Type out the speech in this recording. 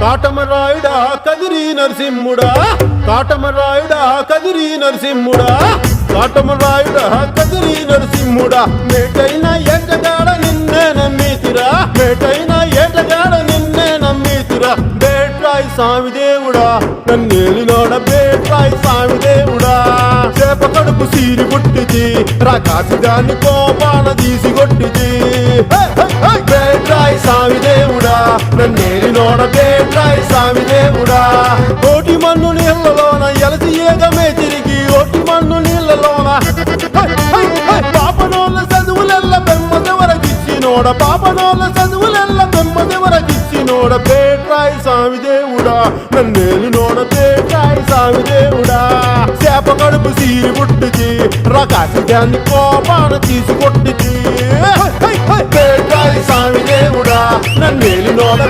కాటమరాయుడా కదిరి నరసింహుడా కాటమరాయుడా కదిరి నరసింహుడా కాటమరాయుడా కదిరి నరసింహుడా మేటైన ఏటగాడ నిన్నే నమ్మితిరా మేటైన ఏటగాడ నిన్నే నమ్మితిరా బేట్రాయి స్వామి దేవుడా నన్నేలినోడ బేట్రాయి స్వామి దేవుడా చేప కడుపు సీరి పుట్టిచి రాకాసిగాన్ని కోపాన తీసి కొట్టిచి బేట్రాయి స్వామి దేవుడా నన్నేలినోడ బేట్రాయి స్వామి దేవుడా కోటి మన్ను నీళ్ళలోన ఎలసి ఏగమే తిరిగి ఓటి మన్ను నీళ్ళలోన పాపనోళ్ళ చదువులెల్ల బెమ్మదెవరకిచ్చినోడ పాపనోళ్ళ చదువులెల్ల బెమ్మదెవరకిచ్చినోడ బేట్రాయి స్వామి దేవుడా నన్నేలినోడ బేట్రాయి స్వామి దేవుడా చేప కడుపు సీరి పుట్టిచి రకాసిగాన్ని కోపాన తీసి కొట్టిచి బేట్రాయి స్వామి దేవుడా నన్నేలినోడ